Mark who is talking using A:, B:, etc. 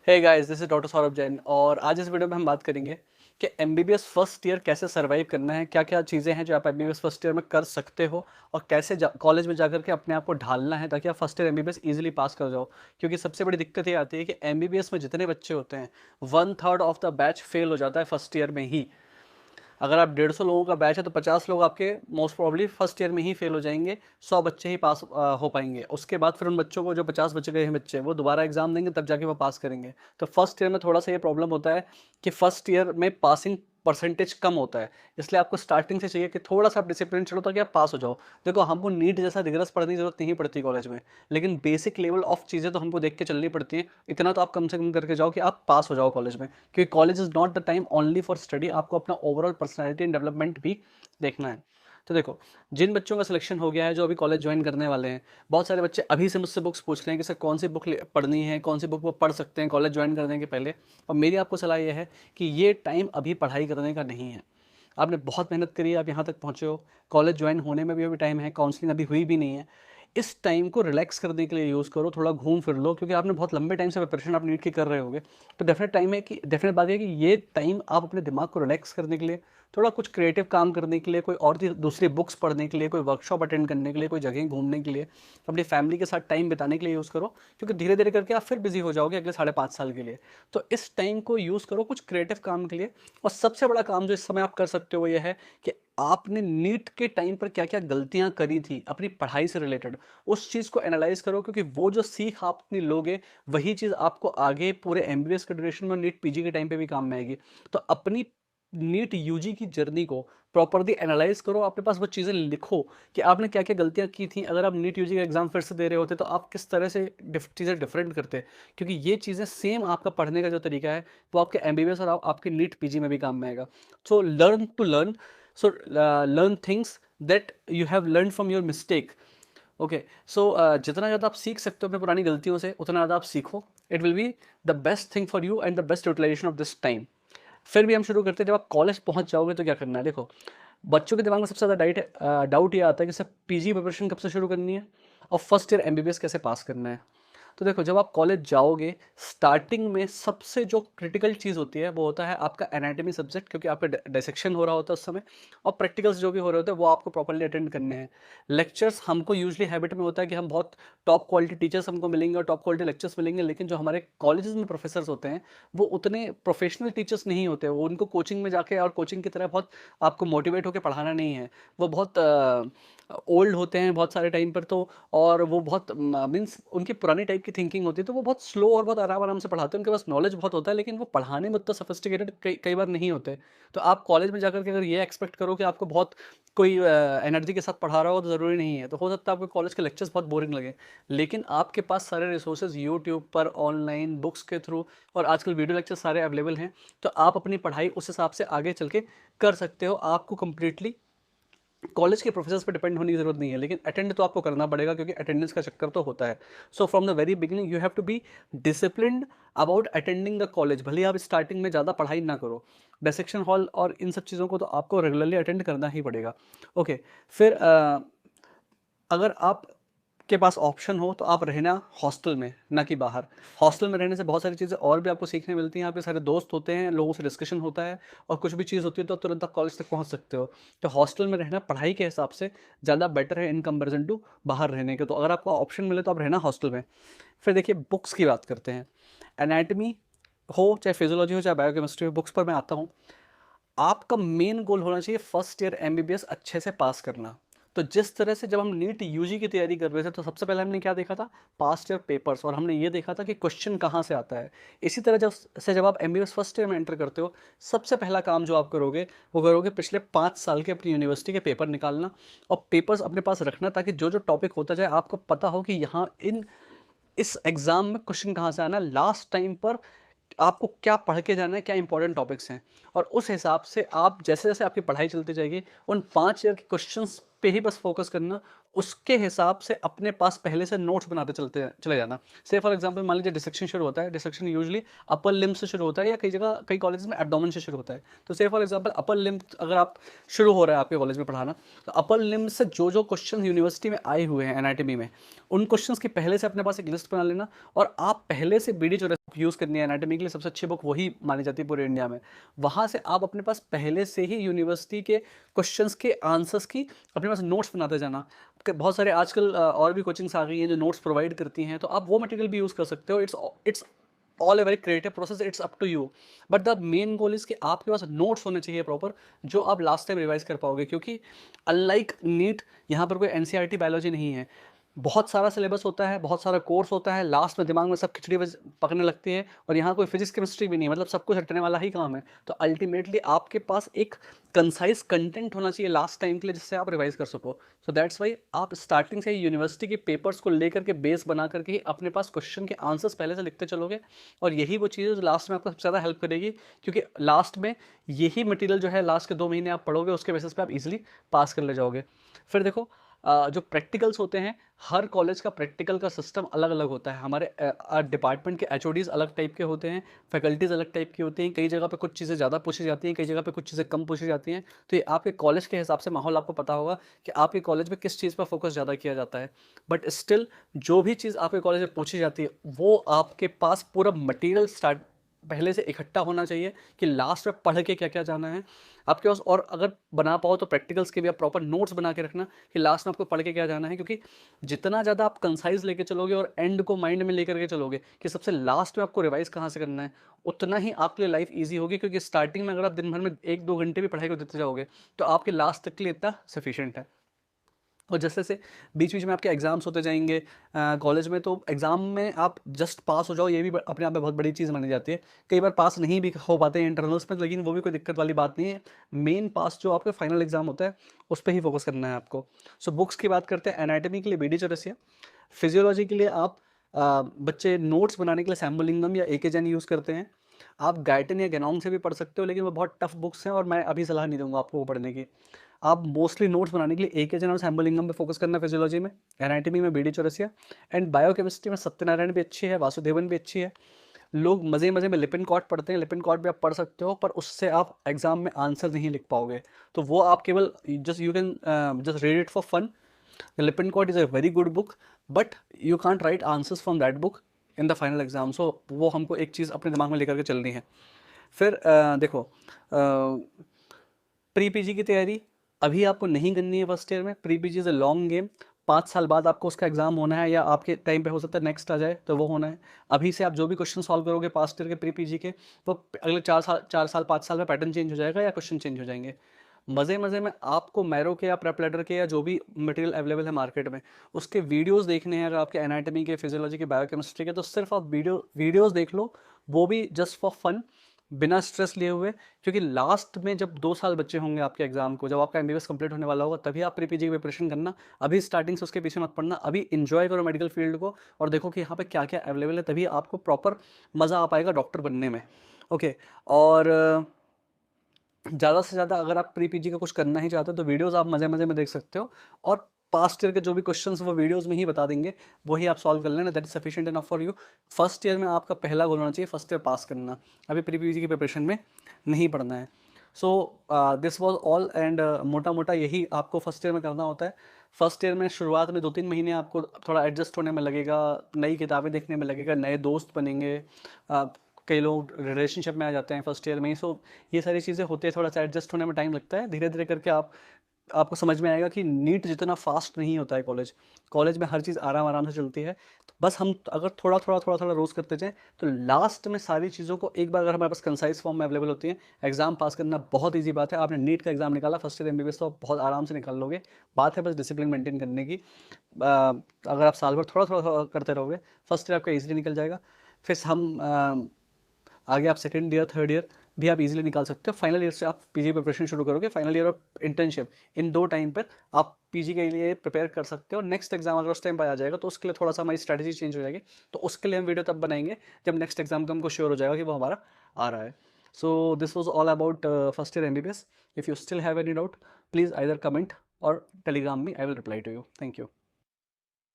A: Hey guys, this is doctor Saurabh Jain और आज इस वीडियो में हम बात करेंगे कि एमबीबीएस फर्स्ट ईयर कैसे सरवाइव करना है। क्या क्या चीज़ें हैं जो आप एमबीबीएस फर्स्ट ईयर में कर सकते हो और कैसे कॉलेज में जाकर के अपने आप को ढालना है ताकि आप first year MBBS easily pass कर जाओ। क्योंकि सबसे बड़ी दिक्कत ये आती है कि एमबीबीएस में जितने बच्चे होते हैं 1/3 ऑफ द बैच फेल हो जाता है फर्स्ट ईयर में ही। अगर आप 150 लोगों का बैच है तो 50 लोग आपके मोस्ट प्रॉब्ली फर्स्ट ईयर में ही फेल हो जाएंगे। 100 बच्चे ही पास हो पाएंगे। उसके बाद फिर उन बच्चों को जो 50 बचे गए हैं बच्चे वो दोबारा एग्जाम देंगे तब जाके वो पास करेंगे। तो फर्स्ट ईयर में थोड़ा सा ये प्रॉब्लम होता है कि फर्स्ट ईयर में पासिंग परसेंटेज कम होता है। इसलिए आपको स्टार्टिंग से चाहिए कि थोड़ा सा आप डिसिप्लिन चलो ताकि आप पास हो जाओ। देखो, हमको नीट जैसा रिगरस पढ़ने की जरूरत नहीं पड़ती कॉलेज में, लेकिन बेसिक लेवल ऑफ चीज़ें तो हमको देख के चलनी पड़ती हैं। इतना तो आप कम से कम करके जाओ कि आप पास हो जाओ कॉलेज में, क्योंकि college is not the time only for study. आपको अपना ओवरऑल पर्सनैलिटी एंड डेवलपमेंट भी देखना है। तो देखो, जिन बच्चों का सिलेक्शन हो गया है जो अभी कॉलेज ज्वाइन करने वाले हैं, बहुत सारे बच्चे अभी से मुझसे बुक्स पूछ रहे हैं कि सर कौन सी बुक पढ़नी है, कौन सी बुक वो पढ़ सकते हैं कॉलेज ज्वाइन करने के पहले। और मेरी आपको सलाह ये है कि ये टाइम अभी पढ़ाई करने का नहीं है। आपने बहुत मेहनत करी है, आप यहाँ तक पहुँचे हो, कॉलेज ज्वाइन होने में भी अभी टाइम है, काउंसलिंग अभी हुई भी नहीं है। इस टाइम को रिलैक्स करने के लिए यूज़ करो, थोड़ा घूम फिर लो, क्योंकि आपने बहुत लंबे टाइम से प्रिपरेशन आप नीट की कर रहे होगे। तो डेफिनेट टाइम है कि डेफिनेट बात है कि ये टाइम आप अपने दिमाग को रिलैक्स करने के लिए, थोड़ा कुछ क्रिएटिव काम करने के लिए, कोई और दूसरी बुक्स पढ़ने के लिए, कोई वर्कशॉप अटेंड करने के लिए, कोई जगह घूमने के लिए, अपनी फैमिली के साथ टाइम बिताने के लिए यूज़ करो। क्योंकि धीरे धीरे करके आप फिर बिजी हो जाओगे अगले 5.5 साल के लिए। तो इस टाइम को यूज़ करो कुछ क्रिएटिव काम के लिए। और सबसे बड़ा काम जो इस समय आप कर सकते हो वो ये है कि आपने नीट के टाइम पर क्या क्या गलतियां करी थी अपनी पढ़ाई से रिलेटेड, उस चीज़ को एनालाइज करो। क्योंकि वो जो सीख आप अपनी लोगे, वही चीज़ आपको आगे पूरे एमबीबीएस के ड्यूरेशन में, नीट पीजी के टाइम पे भी काम में आएगी। तो अपनी नीट यूजी की जर्नी को प्रॉपरली एनालाइज करो, अपने पास वो चीज़ें लिखो कि आपने क्या क्या गलतियां की थी। अगर आप नीट यूजी का एग्जाम फिर से दे रहे होते तो आप किस तरह से चीज़ें डिफरेंट करते। क्योंकि ये चीज़ें सेम आपका पढ़ने का जो तरीका है वो आपके एमबीबीएस और आपके नीट पीजी में भी काम में आएगा। So learn to learn, so learn things that you have learn from your mistake. Okay, so जितना ज़्यादा आप सीख सकते हो अपने पुरानी गलतियों से, उतना ज़्यादा आप सीखो। It will be the best thing for you and the best utilization of this time. फिर भी हम शुरू करते हैं, जब आप कॉलेज पहुंच जाओगे तो क्या करना है। देखो, बच्चों के दिमाग में सबसे ज़्यादा डाउट ये आता है कि सर पीजी प्रिपरेशन कब से शुरू करनी है और फर्स्ट ईयर एमबीबीएस कैसे पास करना है। तो देखो, जब आप कॉलेज जाओगे, स्टार्टिंग में सबसे जो क्रिटिकल चीज़ होती है वो होता है आपका एनाटॉमी सब्जेक्ट, क्योंकि आपका डिसेक्शन हो रहा होता है उस समय। और प्रैक्टिकल्स जो भी हो रहे होते हैं वो आपको प्रॉपर्ली अटेंड करने हैं। लेक्चर्स हमको यूजली हैबिट में होता है कि हम बहुत टॉप क्वालिटी टीचर्स हमको मिलेंगे और टॉप क्वालिटी लेक्चर्स मिलेंगे, लेकिन जो हमारे कॉलेजेस में प्रोफेसर्स होते हैं वो उतने प्रोफेशनल टीचर्स नहीं होते। वो उनको कोचिंग में जाके और कोचिंग की तरह बहुत आपको मोटिवेट होकर पढ़ाना नहीं है। वो बहुत ओल्ड होते हैं बहुत सारे टाइम पर तो। और वो बहुत मीन्स उनकी पुरानी टाइप की थिंकिंग होती है, तो वो बहुत स्लो और बहुत आराम आराम से पढ़ाते हैं। उनके पास नॉलेज बहुत होता है, लेकिन वो पढ़ाने में उतना सफिस्टिकेटेड कई बार नहीं होते। तो आप कॉलेज में जाकर के अगर ये एक्सपेक्ट करो कि आपको बहुत कोई एनर्जी के साथ पढ़ा रहा हो, तो ज़रूरी नहीं है। तो हो सकता है आपको कॉलेज के लेक्चर्स बहुत बोरिंग लगे, लेकिन आपके पास सारे रिसोर्सेज यूट्यूब पर, ऑनलाइन बुक्स के थ्रू, और आजकल वीडियो लेक्चर सारे अवेलेबल हैं। तो आप अपनी पढ़ाई उस हिसाब से आगे चल के कर सकते हो। आपको कंप्लीटली कॉलेज के प्रोफेसर्स पे डिपेंड होने की जरूरत नहीं है, लेकिन अटेंड तो आपको करना पड़ेगा, क्योंकि अटेंडेंस का चक्कर तो होता है। So from the very beginning you have to be disciplined about attending the college. भले आप स्टार्टिंग में ज़्यादा पढ़ाई ना करो, डिसेक्शन हॉल और इन सब चीज़ों को तो आपको रेगुलरली अटेंड करना ही पड़ेगा। ओके, फिर अगर आप के पास ऑप्शन हो तो आप रहना हॉस्टल में, ना कि बाहर। हॉस्टल में रहने से बहुत सारी चीज़ें और भी आपको सीखने मिलती हैं। आपके सारे दोस्त होते हैं, लोगों से डिस्कशन होता है, और कुछ भी चीज़ होती है तो आप तुरंत आप कॉलेज तक पहुंच सकते हो। तो हॉस्टल में रहना पढ़ाई के हिसाब से ज़्यादा बेटर है इन कंपेरिजन टू बाहर रहने के। तो अगर आपको ऑप्शन मिले तो आप रहना हॉस्टल में। फिर देखिए, बुक्स की बात करते हैं। एनाटमी हो चाहे फिजियोलॉजी हो चाहे बायोकेमिस्ट्री हो, बुक्स पर मैं आता हूँ। आपका मेन गोल होना चाहिए फर्स्ट ईयर एमबीबीएस अच्छे से पास करना। तो जिस तरह से जब हम नीट यूजी की तैयारी कर रहे थे तो सबसे पहले हमने क्या देखा था, पास्ट ईयर पेपर्स, और हमने ये देखा था कि क्वेश्चन कहाँ से आता है। इसी तरह जब आप एमबीबीएस फर्स्ट ईयर में एंटर करते हो, सबसे पहला काम जो आप करोगे वो करोगे पिछले 5 साल के अपनी यूनिवर्सिटी के पेपर निकालना और पेपर्स अपने पास रखना, ताकि जो जो टॉपिक होता जाए आपको पता हो कि यहाँ इस एग्ज़ाम में क्वेश्चन कहाँ से आना है, लास्ट टाइम पर आपको क्या पढ़ के जाना है, क्या इंपॉर्टेंट टॉपिक्स हैं। और उस हिसाब से आप जैसे जैसे आपकी पढ़ाई चलती जाएगी, उन 5 ईयर के क्वेश्चंस पे ही बस फोकस करना। उसके हिसाब से अपने पास पहले से नोट्स बनाते चले जाना। से फॉर एग्जांपल मान लीजिए डिसेक्शन शुरू होता है, डिसेक्शन यूजुअली अपर लिम्ब से शुरू होता है, या कई जगह कई कॉलेज में एब्डोमेन से शुरू होता है। तो से फॉर एग्जांपल अपर लिम्ब अगर आप शुरू हो रहा है आपके कॉलेज में पढ़ाना, तो अपर लिम्ब से जो जो क्वेश्चन यूनिवर्सिटी में आए हुए हैं एनाटॉमी में, उन क्वेश्चंस की पहले से अपने पास एक लिस्ट बना लेना। और आप पहले से बीडी जो यूज़ करनी है एनाटॉमी के लिए, सबसे अच्छी बुक वही मानी जाती है पूरे इंडिया में। वहाँ से आप अपने पास पहले से ही यूनिवर्सिटी के क्वेश्चंस के आंसर्स की अपने पास नोट्स बनाते जाना। बहुत सारे आजकल और भी कोचिंग्स आ गई हैं जो नोट्स प्रोवाइड करती हैं, तो आप वो मटेरियल भी यूज़ कर सकते हो। It's all a very creative process, it's up to you. But the main goal is कि आपके पास नोट्स होने चाहिए प्रॉपर, जो आप लास्ट टाइम रिवाइज कर पाओगे, क्योंकि अनलाइक नीट यहाँ पर कोई एनसीईआरटी बायोलॉजी नहीं है। बहुत सारा सिलेबस होता है, बहुत सारा कोर्स होता है, लास्ट में दिमाग में सब खिचड़ी पकने लगती है, और यहाँ कोई फिजिक्स केमिस्ट्री भी नहीं, मतलब सब कुछ रटने वाला ही काम है। तो अल्टीमेटली आपके पास एक कंसाइज कंटेंट होना चाहिए लास्ट टाइम के लिए, जिससे आप रिवाइज कर सको। सो दैट्स वाई आप स्टार्टिंग से ही यूनिवर्सिटी के पेपर्स को लेकर के बेस बना करके ही अपने पास क्वेश्चन के आंसर्स पहले से लिखते चलोगे, और यही वो चीज़ है जो लास्ट में आपको सबसे ज़्यादा हेल्प करेगी, क्योंकि लास्ट में यही मटेरियल जो है लास्ट के 2 महीने आप पढ़ोगे, उसके बेसिस पे आप इजीली पास कर ले जाओगे। फिर देखो, जो प्रैक्टिकल्स होते हैं, हर कॉलेज का प्रैक्टिकल का सिस्टम अलग अलग होता है। हमारे डिपार्टमेंट के एचओडीज़ अलग टाइप के होते हैं, फैकल्टीज़ अलग टाइप की होती हैं, कई जगह पे कुछ चीज़ें ज़्यादा पूछी जाती हैं, कई जगह पे कुछ चीज़ें कम पूछी जाती हैं। तो ये आपके कॉलेज के हिसाब से माहौल आपको पता होगा कि आपके कॉलेज में किस चीज़ पर फोकस ज़्यादा किया जाता है। बट स्टिल जो भी चीज़ आपके कॉलेज में पूछी जाती है, वो आपके पास पूरा मटेरियल स्टार्ट पहले से इकट्ठा होना चाहिए कि लास्ट में पढ़ के क्या क्या जाना है आपके पास। और अगर बना पाओ तो प्रैक्टिकल्स के भी आप प्रॉपर नोट्स बना के रखना कि लास्ट में आपको पढ़ के क्या जाना है, क्योंकि जितना ज़्यादा आप कंसाइज लेके चलोगे और एंड को माइंड में लेकर के चलोगे कि सबसे लास्ट में आपको रिवाइज कहाँ से करना है, उतना ही आपके लिए लाइफ ईजी होगी। क्योंकि स्टार्टिंग में अगर आप दिन भर में 1-2 घंटे भी पढ़ाई को देते जाओगे, तो आपके लास्ट तक के लिए इतना सफिशिएंट है। और जैसे जैसे बीच बीच में आपके एग्ज़ाम्स होते जाएंगे कॉलेज में, तो एग्ज़ाम में आप जस्ट पास हो जाओ, ये भी अपने आप में बहुत बड़ी चीज़ मानी जाती है। कई बार पास नहीं भी हो पाते हैं इंटरनल्स में, लेकिन वो भी कोई दिक्कत वाली बात नहीं है। मेन पास जो आपका फाइनल एग्ज़ाम होता है, उस पर ही फोकस करना है आपको। सो बुक्स की बात करते हैं, एनाटॉमी के लिए बीडी चौरसिया, फिजियोलॉजी के लिए आप बच्चे नोट्स बनाने के लिए सैम्बोलिंगम या एके जैन यूज़ करते हैं। आप गाइटन या गेनोंग से भी पढ़ सकते हो, लेकिन वो बहुत टफ बुक्स हैं और मैं अभी सलाह नहीं दूंगा आपको वो पढ़ने की। आप मोस्टली नोट्स बनाने के लिए एके जैन और सैम्बोलिंगम पे फोकस करना फिजियोलॉजी में, एनाटॉमी में बीडी चौरसिया, एंड बायोकेमिस्ट्री में सत्यनारायण भी अच्छी है, वासुदेवन भी अच्छी है। लोग मज़े मज़े में लिपिनकॉट पढ़ते हैं, लिपिनकॉट भी आप पढ़ सकते हो, पर उससे आप एग्जाम में आंसर नहीं लिख पाओगे। तो वो आप केवल just you can just read it for fun. Lippincott is a very good book, but you can't write answers from that book in the final exam. So वो हमको एक चीज़ अपने दिमाग में लेकर के चलनी है। फिर देखो, प्री पीजी की तैयारी अभी आपको नहीं करनी है फर्स्ट ईयर में। Pre PG is a long game, 5 साल बाद आपको उसका एग्जाम होना है, या आपके टाइम पे हो सकता है नेक्स्ट आ जाए तो वो होना है। अभी से आप जो भी क्वेश्चन सॉल्व करोगे पास्ट ईयर के प्री पीजी के, वो अगले 4 साल 5 साल में पैटर्न चेंज हो जाएगा या क्वेश्चन चेंज हो जाएंगे। मज़े मज़े में आपको मैरो के या प्रेप लेटर के या जो भी मटेरियल अवेलेबल है मार्केट में, उसके वीडियोस देखने हैं। अगर आपके एनाटॉमी के, फिजियोलॉजी के, बायोकेमिस्ट्री के, तो सिर्फ आप वीडियोस देख लो, वो भी जस्ट फॉर फन, बिना स्ट्रेस लिए हुए। क्योंकि लास्ट में जब 2 साल बच्चे होंगे आपके एग्जाम को, जब आपका एमबीबीएस कंप्लीट होने वाला होगा, तभी आप प्री पीजी की प्रिपरेशन करना। अभी स्टार्टिंग से उसके पीछे मत पड़ना, अभी इंजॉय करो मेडिकल फील्ड को और देखो कि यहाँ पे क्या क्या अवेलेबल है, तभी आपको प्रॉपर मज़ा आ पाएगा डॉक्टर बनने में। ओके। और ज़्यादा से ज़्यादा अगर आप प्री पीजी का कुछ करना ही चाहते हो, तो वीडियोस आप मज़े मज़े में देख सकते हो, और पास्ट ईयर के जो भी क्वेश्चंस वो वीडियोस में ही बता देंगे, वही आप सॉल्व कर लेना। That is sufficient enough for you. First year में आपका पहला गोल होना चाहिए फर्स्ट ईयर पास करना, अभी प्री पीजी की प्रिपरेशन में नहीं पढ़ना है। So this was all, and मोटा मोटा यही आपको फर्स्ट ईयर में करना होता है। फर्स्ट ईयर में शुरुआत में 2-3 महीने आपको थोड़ा एडजस्ट होने में लगेगा, नई किताबें देखने में लगेगा, नए दोस्त बनेंगे, कई लोग रिलेशनशिप में आ जाते हैं फर्स्ट ईयर में ही। सो ये सारी चीज़ें होती है, थोड़ा सा एडजस्ट होने में टाइम लगता है। धीरे धीरे करके आपको समझ में आएगा कि नीट जितना फास्ट नहीं होता है कॉलेज। कॉलेज में हर चीज़ आराम आराम से चलती है। तो बस हम अगर थोड़ा थोड़ा रोज़ करते जाएं, तो लास्ट में सारी चीज़ों को एक बार अगर हमारे पास कंसाइज फॉर्म में अवेलेबल होती है, एग्जाम पास करना बहुत ईजी बात है। आपने नीट का एग्जाम निकाला फर्स्ट ईयर एमबीबीएस, तो आप बहुत आराम से निकाल लोगे। बात है बस डिसिप्लिन मेंटेन करने की। अगर आप साल भर थोड़ा थोड़ा करते रहोगे, फर्स्ट ईयर आपका ईजिली निकल जाएगा। फिर हम आगे आप सेकेंड ईयर, थर्ड ईयर भी आप इजीली निकाल सकते हो। फाइनल ईयर से आप पीजी प्रिपरेशन शुरू करोगे, फाइनल ईयर और इंटर्नशिप, इन 2 टाइम पर आप पीजी के लिए प्रिपेयर कर सकते हो। नेक्स्ट एग्जाम अगर उस टाइम पर आ जाएगा, तो उसके लिए थोड़ा सा हमारी स्ट्रैटेजी चेंज हो जाएगी। तो उसके लिए हम वीडियो तब बनाएंगे जब नेक्स्ट एग्जाम का हमको श्योर हो जाएगा कि वो हमारा आ रहा है। So this was all about first year MBBS. If you still have any doubt, please either comment or Telegram me, I will reply to you. Thank you.